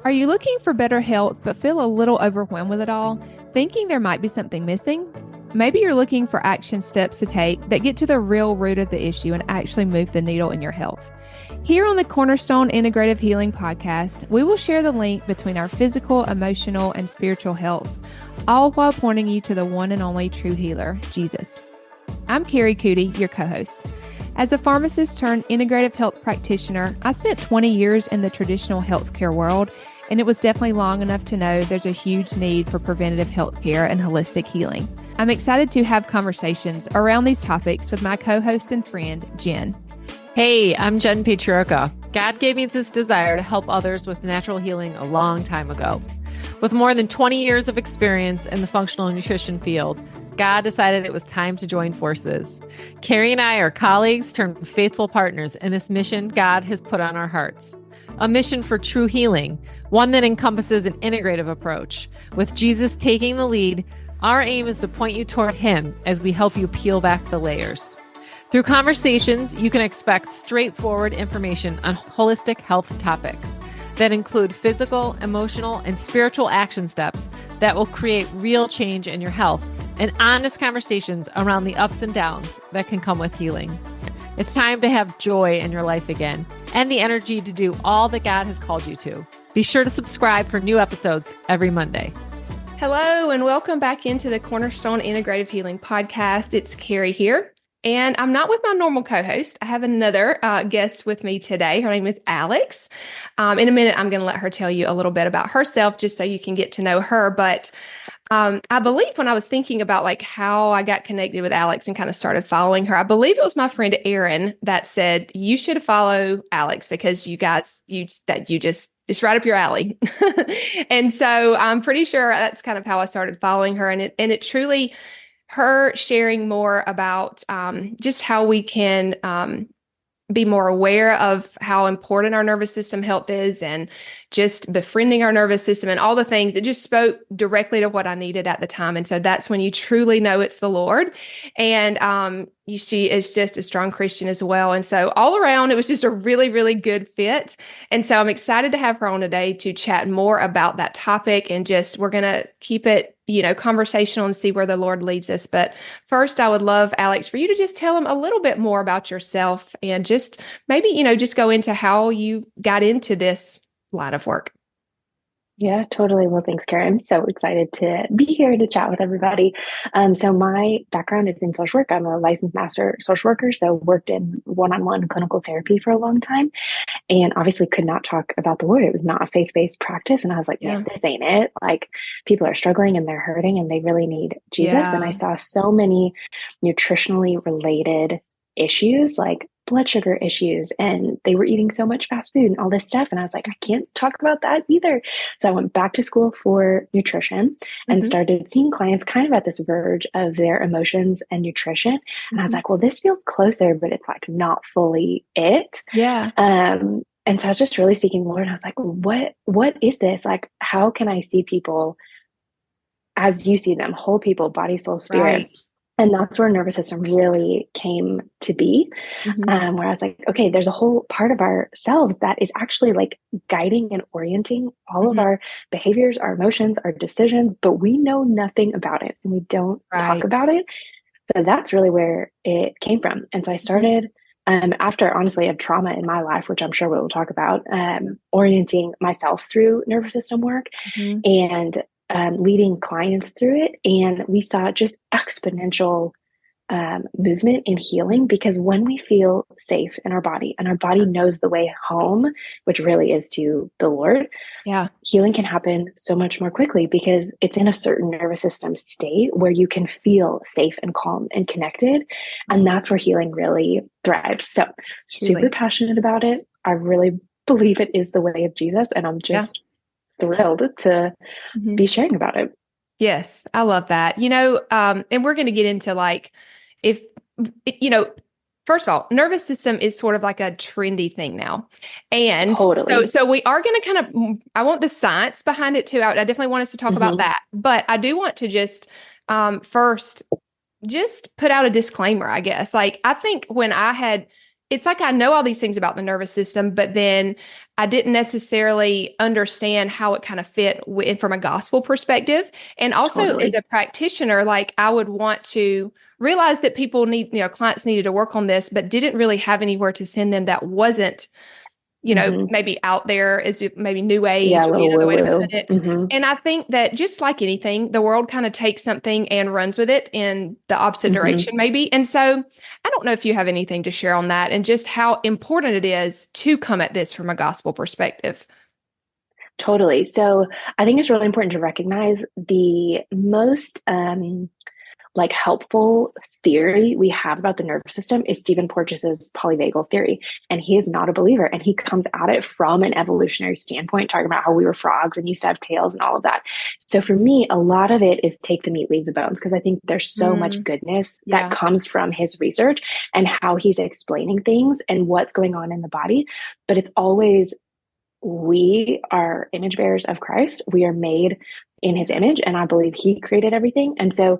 Are you looking for better health but feel a little overwhelmed with it all, thinking there might be something missing? Maybe you're looking for action steps to take that get to the real root of the issue and actually move the needle in your health. Here on the Cornerstone Integrative Healing Podcast, we will share the link between our physical, emotional, and spiritual health, all while pointing you to the one and only true healer, Jesus. I'm Carrie Cootie, your co-host. As a pharmacist turned integrative health practitioner, I spent 20 years in the traditional healthcare world, and it was definitely long enough to know there's a huge need for preventative health care and holistic healing. I'm excited to have conversations around these topics with my co-host and friend, Jen. Hey, I'm Jen Patriarca. God gave me this desire to help others with natural healing a long time ago. With more than 20 years of experience in the functional nutrition field, God decided it was time to join forces. Carrie and I are colleagues turned faithful partners in this mission God has put on our hearts. A mission for true healing, one that encompasses an integrative approach. With Jesus taking the lead, our aim is to point you toward Him as we help you peel back the layers. Through conversations, you can expect straightforward information on holistic health topics that include physical, emotional, and spiritual action steps that will create real change in your health, and honest conversations around the ups and downs that can come with healing. It's time to have joy in your life again and the energy to do all that God has called you to. Be sure to subscribe for new episodes every Monday. Hello, and welcome back into the Cornerstone Integrative Healing Podcast. It's Carrie here, and I'm not with my normal co-host. I have another guest with me today. Her name is Alex. In a minute, I'm going to let her tell you a little bit about herself just so you can get to know her. But I believe when I was thinking about like how I got connected with Alex and kind of started following her, I believe it was my friend Erin that said, you should follow Alex because it's right up your alley. And so I'm pretty sure that's kind of how I started following her. And it truly, her sharing more about just how we can be more aware of how important our nervous system health is and just befriending our nervous system and all the things. It just spoke directly to what I needed at the time. And so that's when you truly know it's the Lord. And she is just a strong Christian as well. And so all around, it was just a really, really good fit. And so I'm excited to have her on today to chat more about that topic. And just, we're going to keep it, conversational and see where the Lord leads us. But first, I would love, Alex, for you to just tell them a little bit more about yourself and just maybe, just go into how you got into this line of work. Yeah, totally. Well, thanks, Karen. I'm so excited to be here to chat with everybody. So my background is in social work. I'm a licensed master social worker, so worked in one-on-one clinical therapy for a long time, and obviously could not talk about the Lord. It was not a faith-based practice. And I was like, yeah, this ain't it. Like, people are struggling and they're hurting and they really need Jesus. Yeah. And I saw so many nutritionally related issues, like blood sugar issues, and they were eating so much fast food and all this stuff. And I was like, I can't talk about that either. So I went back to school for nutrition and started seeing clients kind of at this verge of their emotions and nutrition. And I was like, well, this feels closer, but it's like not fully it. Yeah. And so I was just really seeking the Lord. And I was like, what is this? Like, how can I see people as you see them, whole people, body, soul, spirit? Right. And that's where nervous system really came to be, where I was like, okay, there's a whole part of ourselves that is actually like guiding and orienting all of our behaviors, our emotions, our decisions, but we know nothing about it and we don't talk about it. So that's really where it came from. And so I started, after honestly a trauma in my life, which I'm sure we'll talk about, orienting myself through nervous system work and leading clients through it. And we saw just exponential movement in healing, because when we feel safe in our body and our body knows the way home, which really is to the Lord, healing can happen so much more quickly because it's in a certain nervous system state where you can feel safe and calm and connected. And that's where healing really thrives. So super passionate about it. I really believe it is the way of Jesus. And I'm just thrilled to be sharing about it. Yes, I love that. And we're going to get into like, first of all, nervous system is sort of like a trendy thing now. And so we are going to kind of, I want the science behind it too. I definitely want us to talk about that. But I do want to just first just put out a disclaimer, I guess. Like, I think when I had it's like I know all these things about the nervous system, but then I didn't necessarily understand how it kind of fit from a gospel perspective. And also as Totally. a practitioner, like I would want to realize that people need, clients needed to work on this, but didn't really have anywhere to send them that wasn't, maybe out there is maybe new Yeah, age a would be little another way to woo-woo. put it. And I think that just like anything, the world kind of takes something and runs with it in the opposite direction, maybe. And so I don't know if you have anything to share on that and just how important it is to come at this from a gospel perspective. Totally. So I think it's really important to recognize the most like helpful theory we have about the nervous system is Stephen Porges's polyvagal theory. And he is not a believer. And he comes at it from an evolutionary standpoint, talking about how we were frogs and used to have tails and all of that. So for me, a lot of it is take the meat, leave the bones, because I think there's so much goodness that comes from his research and how he's explaining things and what's going on in the body. But it's always, we are image bearers of Christ. We are made in his image. And I believe he created everything. And so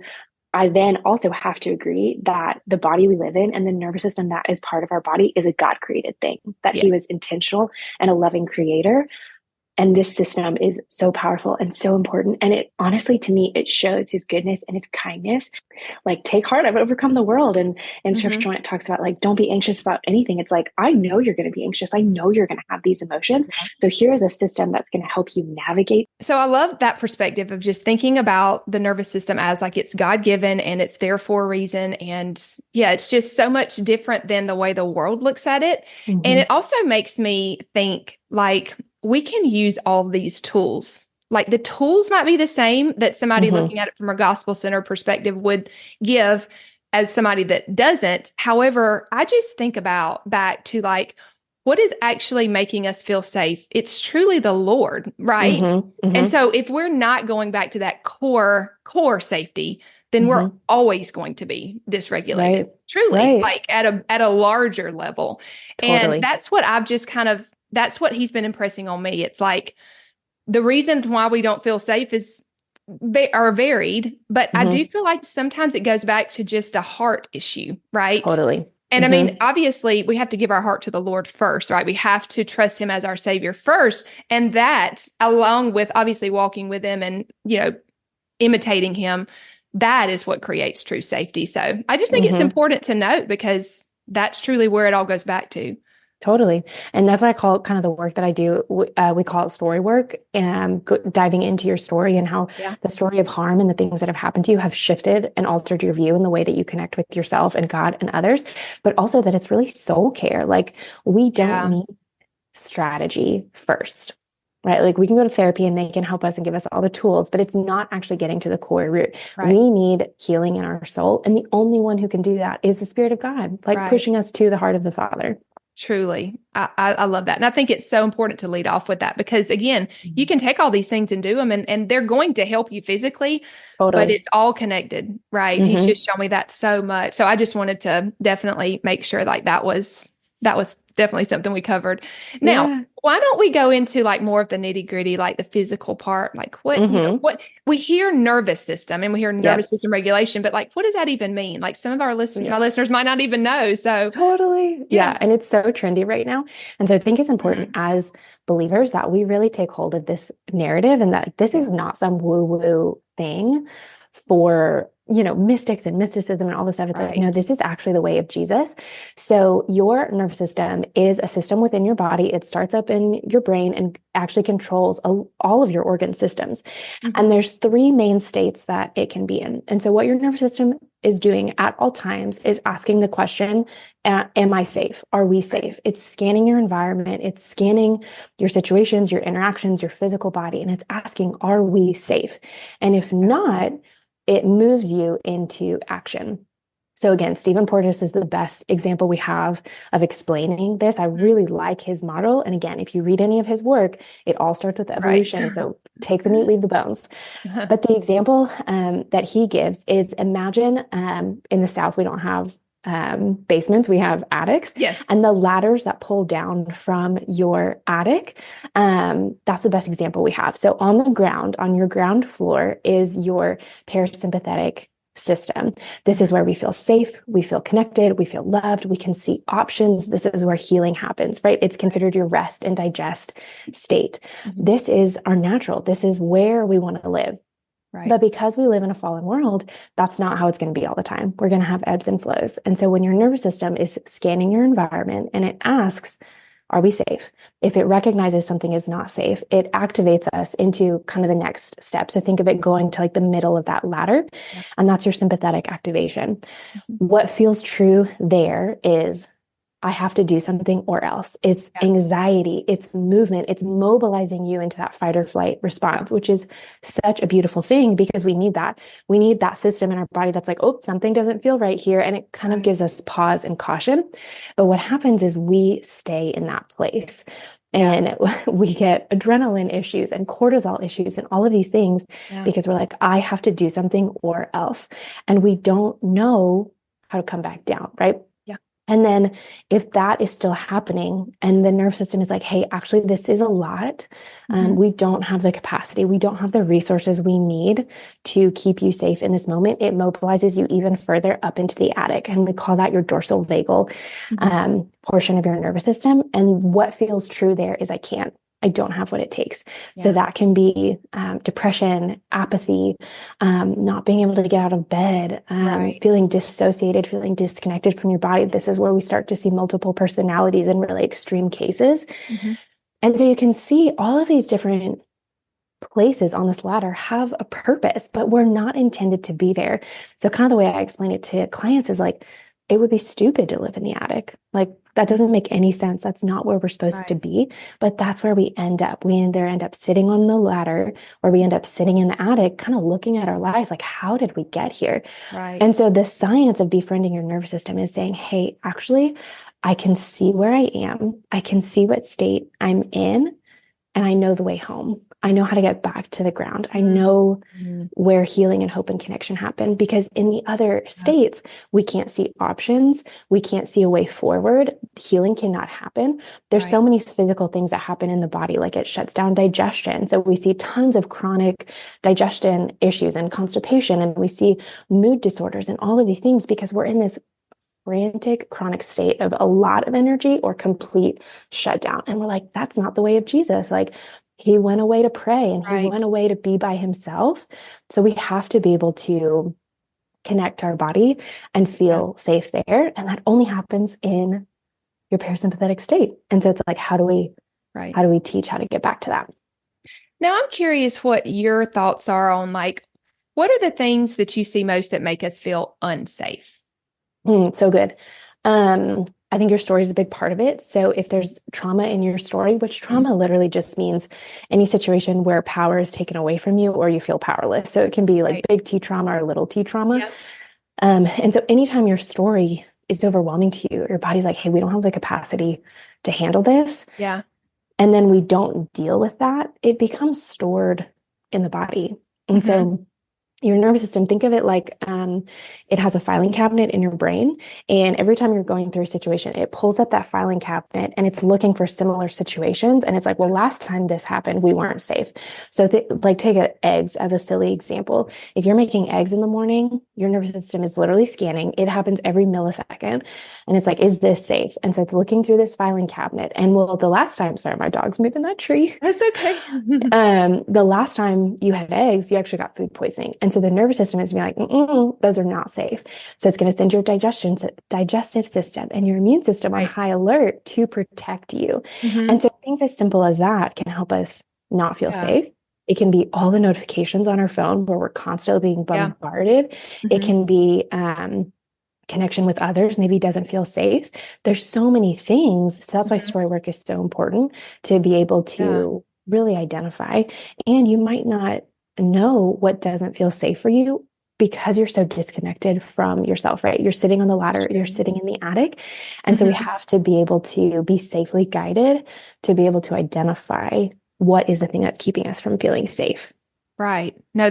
I then also have to agree that the body we live in and the nervous system that is part of our body is a God created thing, that he was intentional and a loving creator. And this system is so powerful and so important. And it honestly, to me, it shows his goodness and his kindness. Like, take heart, I've overcome the world. And scripture, when it talks about like, don't be anxious about anything, it's like, I know you're going to be anxious. I know you're going to have these emotions. So here's a system that's going to help you navigate. So I love that perspective of just thinking about the nervous system as like it's God-given and it's there for a reason. And yeah, it's just so much different than the way the world looks at it. And it also makes me think like, we can use all these tools. Like the tools might be the same that somebody looking at it from a gospel-centered perspective would give as somebody that doesn't. However, I just think about back to like, what is actually making us feel safe? It's truly the Lord, right? And so if we're not going back to that core safety, then we're always going to be dysregulated, truly, like at a larger level. And that's what I've just that's what he's been impressing on me. It's like the reasons why we don't feel safe are varied, but I do feel like sometimes it goes back to just a heart issue, right? And I mean, obviously we have to give our heart to the Lord first, right? We have to trust him as our savior first. And that, along with obviously walking with him and, imitating him, that is what creates true safety. So I just think it's important to note because that's truly where it all goes back to. Totally. And that's what I call kind of the work that I do. We call it story work, and diving into your story and how the story of harm and the things that have happened to you have shifted and altered your view and the way that you connect with yourself and God and others, but also that it's really soul care. Like, we don't need strategy first, right? Like, we can go to therapy and they can help us and give us all the tools, but it's not actually getting to the core root. We need healing in our soul. And the only one who can do that is the Spirit of God, like pushing us to the heart of the Father. Truly. I love that. And I think it's so important to lead off with that because, again, you can take all these things and do them and they're going to help you physically, but it's all connected, right? He's just shown me that so much. So I just wanted to definitely make sure like that was definitely something we covered. Now, why don't we go into like more of the nitty gritty, like the physical part, like what, what we hear nervous system and we hear nervous system regulation, but like, what does that even mean? Like some of our my listeners might not even know. So and it's so trendy right now. And so I think it's important as believers that we really take hold of this narrative and that this is not some woo-woo thing for, mystics and mysticism and all this stuff. It's like, no, this is actually the way of Jesus. So your nervous system is a system within your body. It starts up in your brain and actually controls all of your organ systems. And there's three main states that it can be in. And so what your nervous system is doing at all times is asking the question, am I safe? Are we safe? It's scanning your environment. It's scanning your situations, your interactions, your physical body. And it's asking, are we safe? And if not, it moves you into action. So again, Stephen Porges is the best example we have of explaining this. I really like his model. And again, if you read any of his work, it all starts with evolution. So take the meat, leave the bones. But the example that he gives is, imagine in the South, we don't have basements, we have attics. And the ladders that pull down from your attic, that's the best example we have. So on the ground, on your ground floor is your parasympathetic system. This is where we feel safe, we feel connected, we feel loved, we can see options. This is where healing happens, right? It's considered your rest and digest state. This is our natural. This is where we want to live. Right. But because we live in a fallen world, that's not how it's going to be all the time. We're going to have ebbs and flows. And so when your nervous system is scanning your environment and it asks, are we safe? If it recognizes something is not safe, it activates us into kind of the next step. So think of it going to like the middle of that ladder, and that's your sympathetic activation. What feels true there is I have to do something or else. It's anxiety, it's movement, it's mobilizing you into that fight or flight response, which is such a beautiful thing because we need that. We need that system in our body that's like, oh, something doesn't feel right here. And it kind of gives us pause and caution. But what happens is we stay in that place. And we get adrenaline issues and cortisol issues and all of these things because we're like, I have to do something or else. And we don't know how to come back down, right? And then if that is still happening and the nervous system is like, hey, actually, this is a lot. We don't have the capacity. We don't have the resources we need to keep you safe in this moment. It mobilizes you even further up into the attic. And we call that your dorsal vagal portion of your nervous system. And what feels true there is I don't have what it takes. So that can be depression, apathy, not being able to get out of bed, feeling dissociated, feeling disconnected from your body. This is where we start to see multiple personalities in really extreme cases. And so you can see all of these different places on this ladder have a purpose, but we're not intended to be there. So kind of the way I explain it to clients is like, it would be stupid to live in the attic. Like that doesn't make any sense. That's not where we're supposed to be, but that's where we end up. We either end up sitting on the ladder or we end up sitting in the attic, kind of looking at our lives like, how did we get here? And so the science of befriending your nervous system is saying, hey, actually, I can see where I am. I can see what state I'm in, and I know the way home. I know how to get back to the ground. I know where healing and hope and connection happen, because in the other states, we can't see options. We can't see a way forward. Healing cannot happen. There's so many physical things that happen in the body, like it shuts down digestion. So we see tons of chronic digestion issues and constipation, and we see mood disorders and all of these things because we're in this frantic chronic state of a lot of energy or complete shutdown. And we're like, that's not the way of Jesus. Like, he went away to pray and he went away to be by himself. So we have to be able to connect our body and feel safe there. And that only happens in your parasympathetic state. And so it's like, how do we teach how to get back to that? Now, I'm curious what your thoughts are on, like, what are the things that you see most that make us feel unsafe? So good. I think your story is a big part of it. So if there's trauma in your story, which trauma literally just means any situation where power is taken away from you or you feel powerless. So it can be like big T trauma or little T trauma. And so anytime your story is overwhelming to you, your body's like, hey, we don't have the capacity to handle this. And then we don't deal with that, it becomes stored in the body. And so your nervous system, think of it like it has a filing cabinet in your brain. And every time you're going through a situation, it pulls up that filing cabinet and it's looking for similar situations. And it's like, well, last time this happened, we weren't safe. So like take eggs as a silly example. If you're making eggs in the morning, your nervous system is literally scanning. It happens every millisecond. And it's like, is this safe? And so it's looking through this filing cabinet. And well, the last time, sorry, my dog's moving that tree. That's okay. The last time you had eggs, you actually got food poisoning. And so the nervous system is being like, those are not safe. So it's going to send your digestive system and your immune system on high alert to protect you. And so things as simple as that can help us not feel safe. It can be all the notifications on our phone where we're constantly being bombarded. It can be connection with others maybe doesn't feel safe. There's so many things. So that's why story work is so important, to be able to really identify. And you might not know what doesn't feel safe for you because you're so disconnected from yourself, right? You're sitting on the ladder, you're sitting in the attic. And so we have to be able to be safely guided to be able to identify what is the thing that's keeping us from feeling safe. Right. No,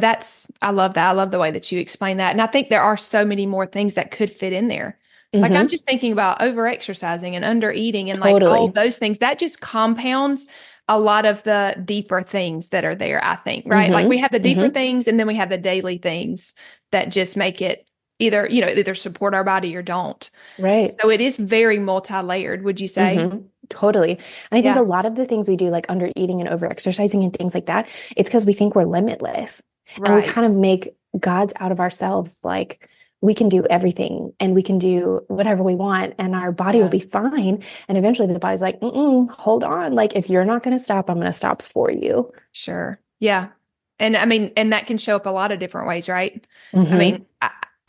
I love that. I love the way that you explain that. And I think there are so many more things that could fit in there. Like I'm just thinking about over-exercising and under-eating and like all those things. That just compounds a lot of the deeper things that are there, I think, right? Like we have the deeper things and then we have the daily things that just make it either support our body or don't. Right. So it is very multi-layered, would you say? Totally. And I think Yeah. a lot of the things we do, like under eating and over exercising and things like that, it's because we think we're limitless. And we kind of Right. make gods out of ourselves. Like we can do everything and we can do whatever we want and our body will Yeah. be fine. And eventually the body's like, hold on. Like if you're not going to stop, I'm going to stop for you. Sure. Yeah. And I mean, and that can show up a lot of different ways, right? I Mm-hmm. mean,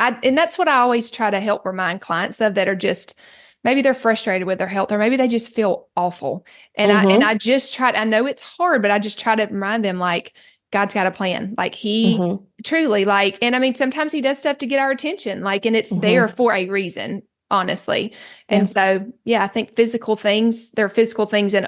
and that's what I always try to help remind clients of, that are just, maybe they're frustrated with their health, or maybe they just feel awful. And Mm-hmm. I just try I know it's hard, but I just try to remind them, like, God's got a plan. Like he Mm-hmm. truly, like, and I mean, sometimes he does stuff to get our attention, like, and it's there Mm-hmm. for a reason, honestly. Yeah, And so, yeah, I think there are physical things, and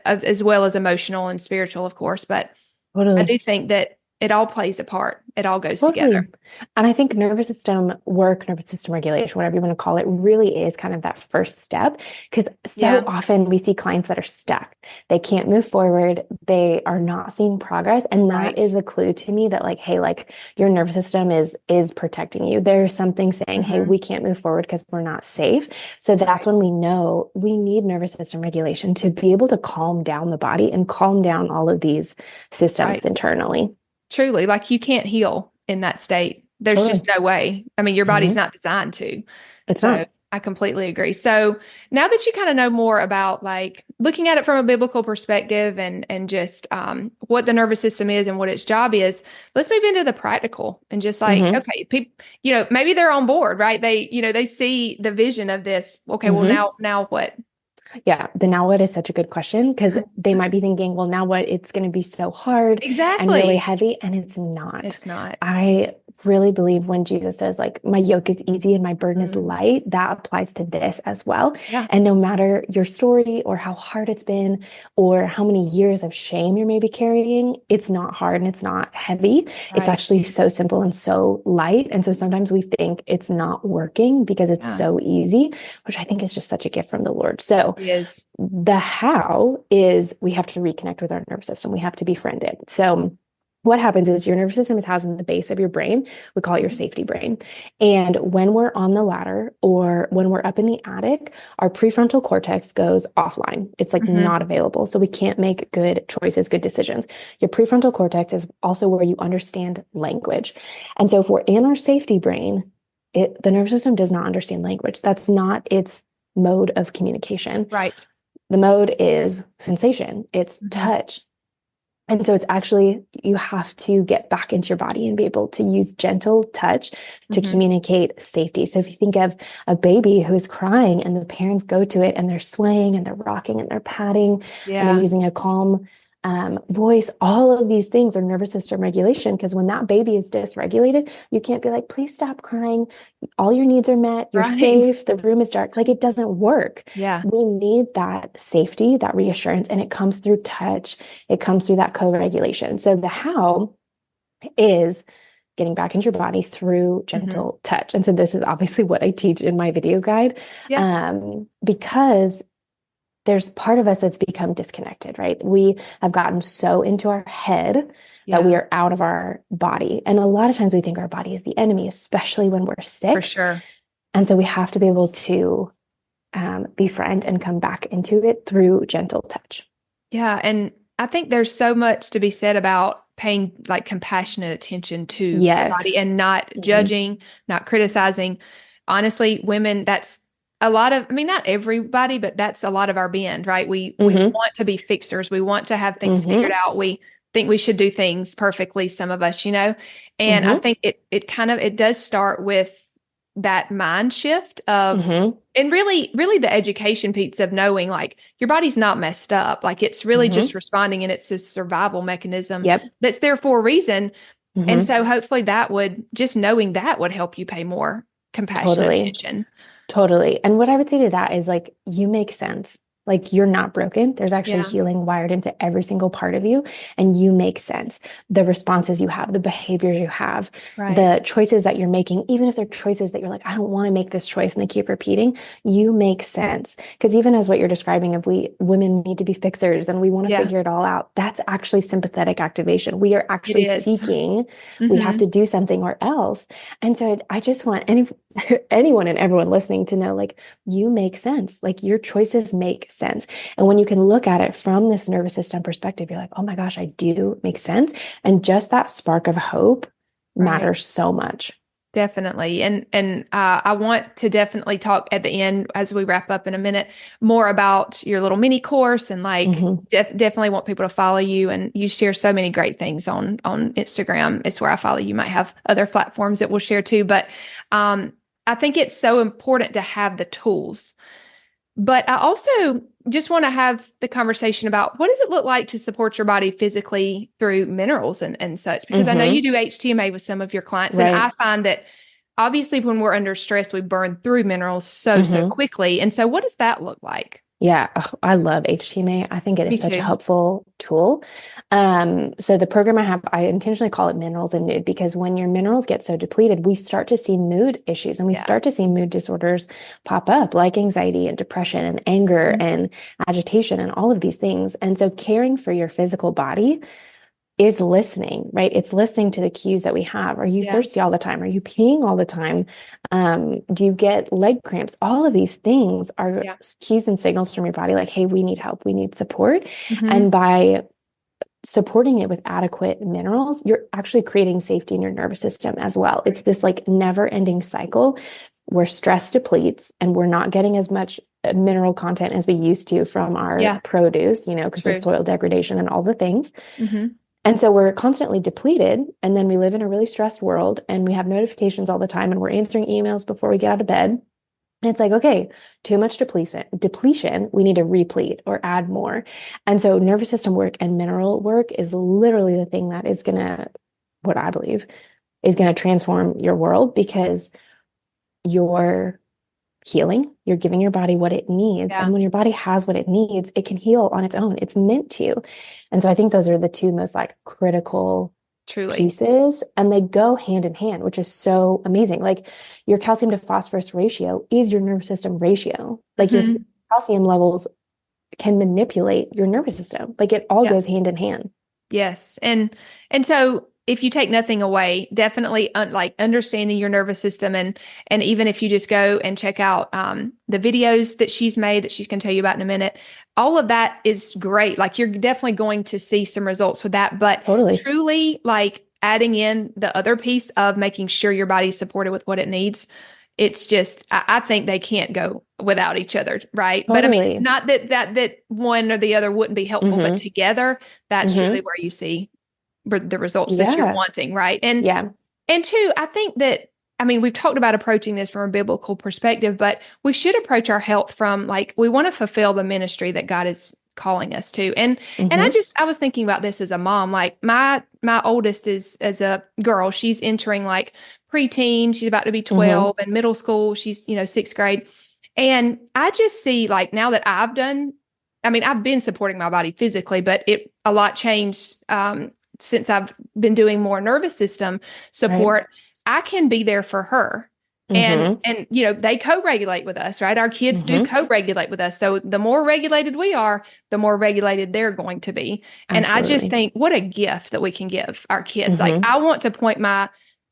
as well as emotional and spiritual, of course, but I totally. do think that it all plays a part. It all goes Totally. together. And I think nervous system work, nervous system regulation, whatever you want to call it, really is kind of that first step. Because so Yeah. often we see clients that are stuck. They can't move forward. They are not seeing progress. And that Right. is a clue to me that, like, hey, like your nervous system is protecting you. There's something saying, hey, Mm-hmm. we can't move forward because we're not safe. So that's Right. when we know we need nervous system regulation to be able to calm down the body and calm down all of these systems Right. internally. Truly, like, you can't heal in that state. There's Totally. just no way. I mean, your body's Mhm. not designed to. It's So not. I completely agree. So now that you kind of know more about, like, looking at it from a biblical perspective, and just what the nervous system is and what its job is, let's move into the practical, and just like, Hmm. okay, people, maybe they're on board, right? They see the vision of this. Okay, well, Hmm. now what? Yeah, the now what is such a good question because Mhm. they might be thinking, well, now what? It's going to be so hard and really Exactly. heavy, and it's not. It's not. I really believe when Jesus says, like, my yoke is easy and my burden is Mhm. light, that applies to this as well. Yeah. And no matter your story or how hard it's been or how many years of shame you're maybe carrying, it's not hard and it's not heavy. It's Right. actually so simple and so light. And so sometimes we think it's not working because it's Yeah. so easy, which I think is just such a gift from the Lord. So It is. the how is we have to reconnect with our nervous system. We have to befriend it. So what happens is your nervous system is housed in the base of your brain. We call it your safety brain. And when we're on the ladder or when we're up in the attic, our prefrontal cortex goes offline. It's like Mm-hmm. not available. So we can't make good choices, good decisions. Your prefrontal cortex is also where you understand language. And so if we're in our safety brain, the nervous system does not understand language. That's not its mode of communication. Right. The mode is sensation, it's Mm-hmm. touch. And so it's actually, you have to get back into your body and be able to use gentle touch to Mm-hmm. communicate safety. So if you think of a baby who is crying and the parents go to it and they're swaying and they're rocking and they're patting and they're Yeah. using a calm voice, all of these things are nervous system regulation. Because when that baby is dysregulated, you can't be like, please stop crying. All your needs are met. You're Right. safe. The room is dark. Like, it doesn't work. Yeah. We need that safety, that reassurance, and it comes through touch. It comes through that co-regulation. So the how is getting back into your body through Mm-hmm. gentle touch. And so this is obviously what I teach in my video guide, Yeah. because there's part of us that's become disconnected, right? We have gotten so into our head that we Yeah. are out of our body. And a lot of times we think our body is the enemy, especially when we're For sick. sure. And so we have to be able to befriend and come back into it through gentle touch. Yeah. And I think there's so much to be said about paying, like, compassionate attention to your body, Yes. and not Mhm. judging, not criticizing. Honestly, women, that's a lot of, I mean, not everybody, but that's a lot of our bend, right? We Mhm. want to be fixers. We want to have things figured Mhm. out. We think we should do things perfectly, some of us, and I Mhm. think it does start with that mind shift of, Mhm. and really the education piece of knowing, like, your body's not messed up. Like, it's really just Mhm. responding, and it's a survival mechanism Yep. that's there for a reason. And Mhm. so hopefully just knowing that would help you pay more compassionate Totally. attention. Totally. And what I would say to that is, like, you make sense. Like you're not broken. There's actually healing wired into every single part of you, and you make sense. The responses you have, the behaviors you have, the choices that you're making, even if they're choices that you're like, I don't want to make this choice, and they keep repeating, you make sense. Because even as what you're describing, if women need to be fixers and we want to figure it all out, that's actually sympathetic activation. We are actually seeking, we have to do something or else. And so I just want anyone and everyone listening to know, like, you make sense. Like your choices make sense. And when you can look at it from this nervous system perspective, you're like, oh my gosh, I do make sense. And just that spark of hope matters so much. Definitely. And I want to definitely talk at the end, as we wrap up in a minute, more about your little mini course, and like definitely want people to follow you. And you share so many great things on Instagram. It's where I follow you. You might have other platforms that we'll share too, but I think it's so important to have the tools. But I also just want to have the conversation about, what does it look like to support your body physically through minerals and such? Because I know you do HTMA with some of your clients. And I find that obviously when we're under stress, we burn through minerals so quickly. And so what does that look like? Yeah, I love HTMA. I think it is such a helpful tool. So the program I have, I intentionally call it Minerals and Mood, because when your minerals get so depleted, we start to see mood issues, and we start to see mood disorders pop up, like anxiety and depression and anger and agitation and all of these things. And so caring for your physical body is listening, right? It's listening to the cues that we have. Are you thirsty all the time? Are you peeing all the time? Do you get leg cramps? All of these things are cues and signals from your body, like, hey, we need help. We need support. And by supporting it with adequate minerals, you're actually creating safety in your nervous system as well. It's this like never ending cycle where stress depletes and we're not getting as much mineral content as we used to from our produce, because of soil degradation and all the things. And so we're constantly depleted, and then we live in a really stressed world, and we have notifications all the time, and we're answering emails before we get out of bed. And it's like, okay, too much depletion, we need to replete or add more. And so nervous system work and mineral work is literally the thing that is what I believe is going to transform your world, because you're healing, you're giving your body what it needs. And when your body has what it needs, it can heal on its own. It's meant to. And so I think those are the two most like critical pieces, and they go hand in hand, which is so amazing. Like your calcium to phosphorus ratio is your nervous system ratio. Like your calcium levels can manipulate your nervous system. Like it all goes hand in hand. Yes. And so if you take nothing away, definitely like understanding your nervous system, and even if you just go and check out the videos that she's made that she's going to tell you about in a minute, all of that is great. Like you're definitely going to see some results with that, but truly like adding in the other piece of making sure your body's supported with what it needs. It's just, I think they can't go without each other, right? But I mean, not that one or the other wouldn't be helpful, but together, that's truly where you see the results that you're wanting, right? And two, I think that, I mean, we've talked about approaching this from a biblical perspective, but we should approach our health from like, we want to fulfill the ministry that God is calling us to. And I was thinking about this as a mom. Like my oldest is as a girl, she's entering like preteen, she's about to be 12, and middle school, she's, 6th grade. And I just see like now that I've been supporting my body physically, but a lot changed since I've been doing more nervous system support. I can be there for her. And they co-regulate with us, right? Our kids do co-regulate with us. So the more regulated we are, the more regulated they're going to be. And I just think what a gift that we can give our kids. Like I want to point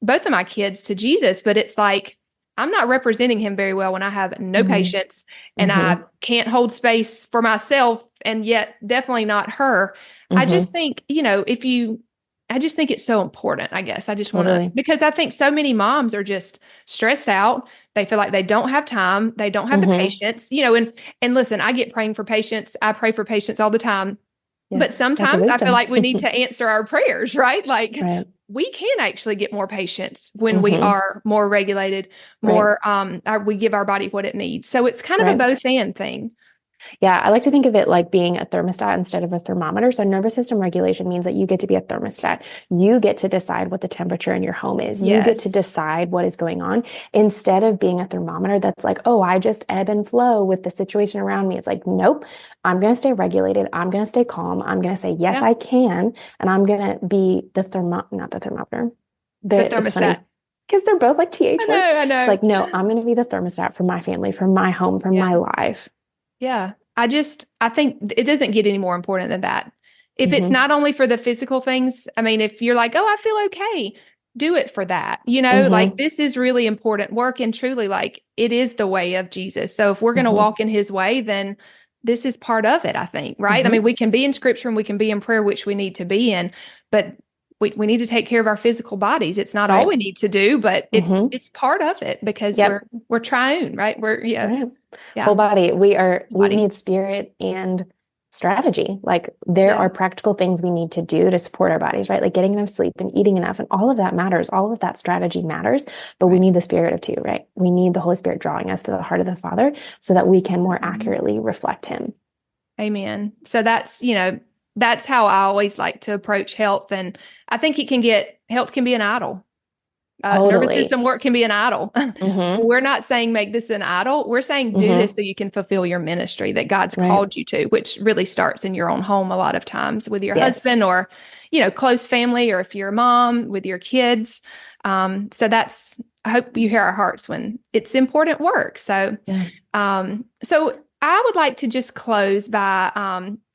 both of my kids to Jesus, but it's like, I'm not representing him very well when I have no patience and I can't hold space for myself, and yet definitely not her. I just think, I just think it's so important, I guess. I just want to, because I think so many moms are just stressed out. They feel like they don't have time. They don't have the patience, and listen, I get praying for patience. I pray for patience all the time, but sometimes I feel like we need to answer our prayers, right? Like we can actually get more patience when we are more regulated, more, we give our body what it needs. So it's kind of a both and thing. Yeah, I like to think of it like being a thermostat instead of a thermometer. So nervous system regulation means that you get to be a thermostat. You get to decide what the temperature in your home is. You get to Yes. decide what is going on instead of being a thermometer that's like, oh, I just ebb and flow with the situation around me. It's like, nope, I'm going to stay regulated. I'm going to stay calm. I'm going to say, yes, Yeah. I can. And I'm going to be not the thermometer. The It's funny thermostat. because they're both like TH words. I It's know. like, no, I'm going to be the thermostat for my family, for my home, for Yeah. my life. Yeah. I think it doesn't get any more important than that. If it's Mm-hmm. not only for the physical things, I mean, if you're like, oh, I feel okay, do it for that. Like Mm-hmm. this is really important work. And truly, like it is the way of Jesus. So if we're going to Mm-hmm. walk in his way, then this is part of it, I think, right? I Mm-hmm. mean, we can be in scripture and we can be in prayer, which we need to be in, but we need to take care of our physical bodies. It's not all Right. we need to do, but Mm-hmm. it's part of it because Yep. we're triune, right? Right. Yeah, Whole body. We body. need spirit and strategy. Like there Yeah. are practical things we need to do to support our bodies, right? Like getting enough sleep and eating enough and all of that matters. All of that strategy matters, but we Right. need the spirit of two, right? We need the Holy Spirit drawing us to the heart of the Father so that we can more Mhm. accurately reflect him. Amen. So that's how I always like to approach health. And I think health can be an idol. Nervous Totally. system work can be an idol. Mm-hmm. We're not saying make this an idol. We're saying do this Mm-hmm. so you can fulfill your ministry that God's Right. called you to, which really starts in your own home a lot of times with your Yes. husband or, close family, or if you're a mom with your kids. I hope you hear our hearts when it's important work. Yeah. So I would like to just close by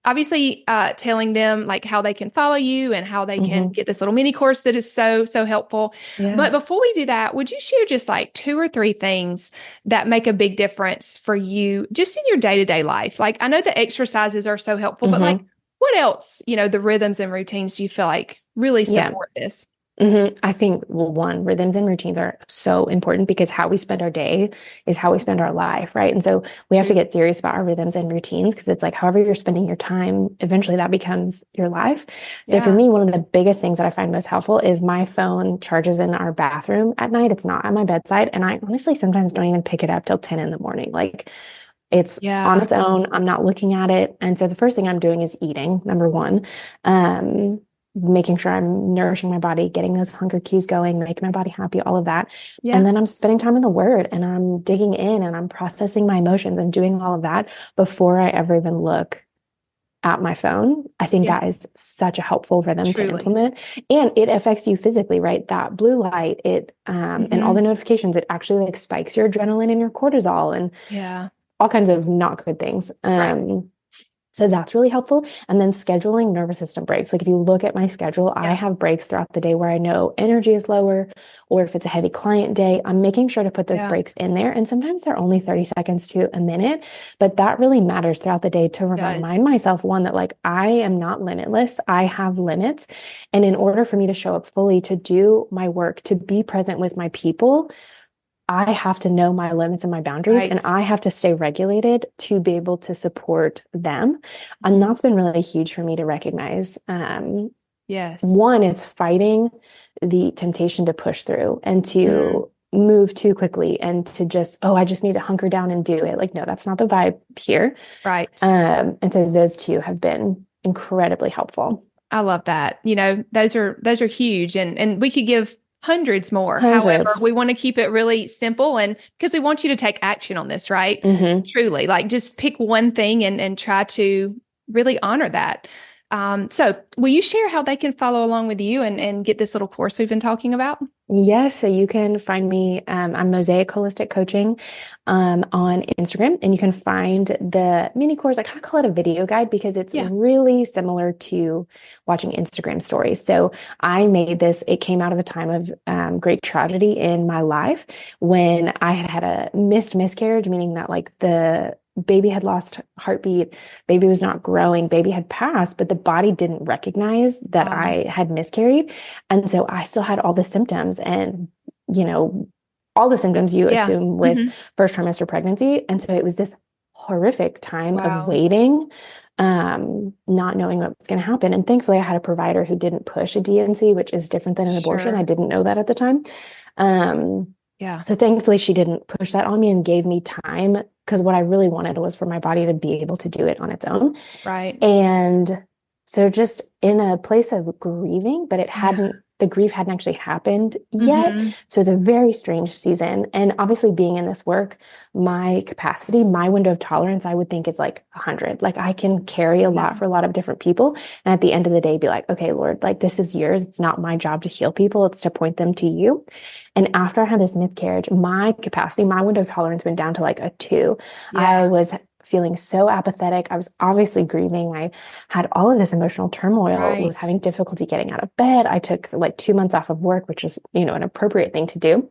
obviously telling them like how they can follow you and how they can Mm-hmm. get this little mini course that is so, so helpful. Yeah. But before we do that, would you share just like 2 or 3 things that make a big difference for you just in your day-to-day life? Like I know the exercises are so helpful, but like Mm-hmm. what else, the rhythms and routines do you feel like really Yeah. support this? Mm-hmm. I think, well, one, rhythms and routines are so important because how we spend our day is how we spend our life, right? And so we have to True. get serious about our rhythms and routines because it's like however you're spending your time, eventually that becomes your life. So for Yeah. me, one of the biggest things that I find most helpful is my phone charges in our bathroom at night. It's not at my bedside. And I honestly sometimes don't even pick it up till 10 in the morning. Like it's on Yeah. its own. I'm not looking at it. And so the first thing I'm doing is eating, number one. Um, Making sure I'm nourishing my body, getting those hunger cues going, making my body happy, all of that. And Yeah. then I'm spending time in the word and I'm digging in and I'm processing my emotions and doing all of that before I ever even look at my phone. I think Yeah. that is such a helpful rhythm to Truly. implement. And it affects you physically, right? That blue light, and all Hmm. the notifications, it actually like spikes your adrenaline and your cortisol and Yeah. all kinds of not good things. Right. So that's really helpful. And then scheduling nervous system breaks. Like if you look at my schedule, I Yeah. have breaks throughout the day where I know energy is lower, or if it's a heavy client day, I'm making sure to put those Yeah. breaks in there. And sometimes they're only 30 seconds to a minute, but that really matters throughout the day to Does. remind myself, one, that like I am not limitless. I have limits. And in order for me to show up fully, to do my work, to be present with my people, I have to know my limits and my boundaries, and Right. I have to stay regulated to be able to support them. And Mhm. that's been really huge for me to recognize. Yes. One, it's fighting the temptation to push through and Mm. to move too quickly and to just, oh, I just need to hunker down and do it. Like, no, that's not the vibe here. Right. And so those two have been incredibly helpful. I love that. Those are huge, and we could give hundreds more. However, Hundreds. we want to keep it really simple, and because we want you to take action on this, right? Mm-hmm. Truly, like just pick one thing and try to really honor that. So will you share how they can follow along with you and get this little course we've been talking about? Yes, so you can find me. I'm Mosaic Holistic Coaching on Instagram, and you can find the mini course. I kind of call it a video guide because it's Yeah. really similar to watching Instagram stories. So I made this, it came out of a time of great tragedy in my life when I had a miscarriage, meaning that like the baby had lost heartbeat, baby was not growing, baby had passed, but the body didn't recognize that Wow. I had miscarried. And so I still had all the symptoms and, you know, all the symptoms you Yeah. assume with Hmm. first trimester pregnancy. And so it was this horrific time of Wow. waiting, not knowing what was going to happen. And thankfully, I had a provider who didn't push a DNC, which is different than an abortion. I Sure. didn't know that at the time. Um, Yeah. So thankfully she didn't push that on me and gave me time, because what I really wanted was for my body to be able to do it on its own. Right. And so just in a place of grieving, but the grief hadn't actually happened yet. Mm-hmm. So it's a very strange season. And obviously being in this work, my capacity, my window of tolerance, I would think it's like 100. Like I can carry a lot for a lot of different people. And at the end of the day, be like, okay, Lord, like this is yours. It's not my job to heal people. It's to point them to you. And after I had this miscarriage, my capacity, my window of tolerance went down to like a 2. Yeah. I was feeling so apathetic. I was obviously grieving. I had all of this emotional turmoil, was having difficulty getting out of bed. I took like 2 months off of work, which is, an appropriate thing to do.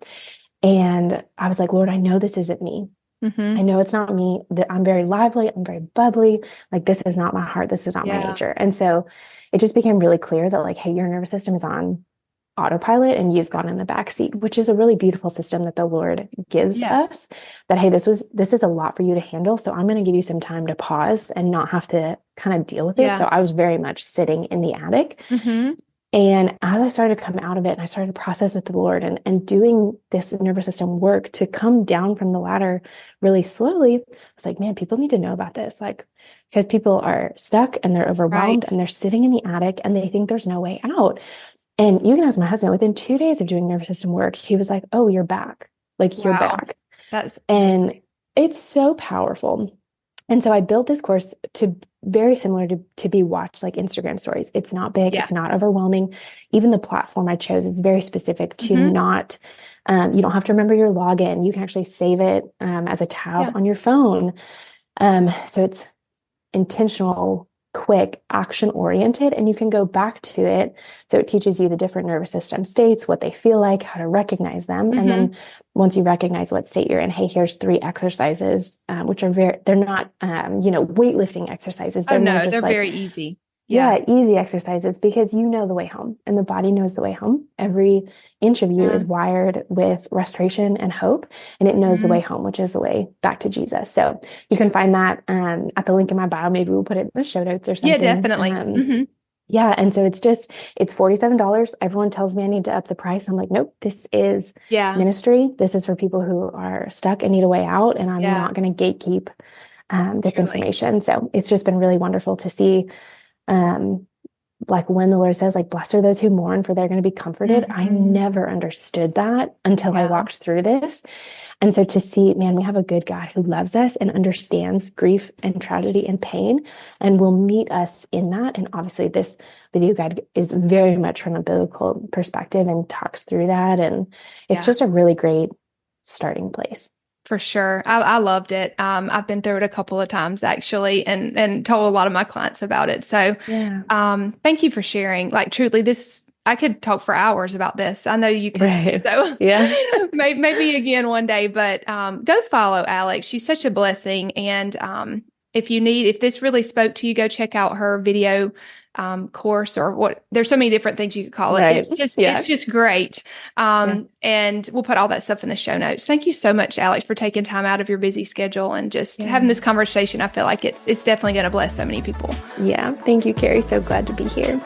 And I was like, Lord, I know this isn't me. Mm-hmm. I know it's not me. That I'm very lively. I'm very bubbly. Like this is not my heart. This is not my nature. And so it just became really clear that like, hey, your nervous system is on autopilot and you've gone in the back seat, which is a really beautiful system that the Lord gives us, that, hey, this is a lot for you to handle. So I'm going to give you some time to pause and not have to kind of deal with it. So I was very much sitting in the attic. Mm-hmm. And as I started to come out of it and I started to process with the Lord and doing this nervous system work to come down from the ladder really slowly, I was like, man, people need to know about this. Like, because people are stuck and they're overwhelmed and they're sitting in the attic and they think there's no way out. And you can ask my husband, within 2 days of doing nervous system work, he was like, oh, you're back. Like you're back. That's and amazing. It's so powerful. And so I built this course to very similar to be watched like Instagram stories. It's not big. It's not overwhelming. Even the platform I chose is very specific to not, you don't have to remember your login. You can actually save it as a tab on your phone. So it's intentional, quick, action oriented, and you can go back to it. So it teaches you the different nervous system states, what they feel like, how to recognize them. And then once you recognize what state you're in, hey, here's 3 exercises, which are they're not, weightlifting exercises. They're more just they're like, very easy. Easy exercises, because you know the way home and the body knows the way home. Every inch of you is wired with restoration and hope, and it knows the way home, which is the way back to Jesus. So you can find that at the link in my bio. Maybe we'll put it in the show notes or something. Yeah, definitely. Yeah. And so it's $47. Everyone tells me I need to up the price. I'm like, nope, this is ministry. This is for people who are stuck and need a way out. And I'm not going to gatekeep this information. So it's just been really wonderful to see like when the Lord says like, blessed are those who mourn, for they're going to be comforted. I never understood that until I walked through this. And so to see, man, we have a good God who loves us and understands grief and tragedy and pain and will meet us in that. And obviously this video guide is very much from a biblical perspective and talks through that. And it's just a really great starting place. For sure. I loved it. I've been through it a couple of times actually, and told a lot of my clients about it. So, thank you for sharing. Like truly I could talk for hours about this. I know you could too. So maybe again one day, but, go follow Alex. She's such a blessing. And, if this really spoke to you, go check out her video course, or what, there's so many different things you could call it. It's just great. And we'll put all that stuff in the show notes. Thank you so much, Alex, for taking time out of your busy schedule and just having this conversation. I feel like it's definitely going to bless so many people. Yeah. Thank you, Carrie. So glad to be here.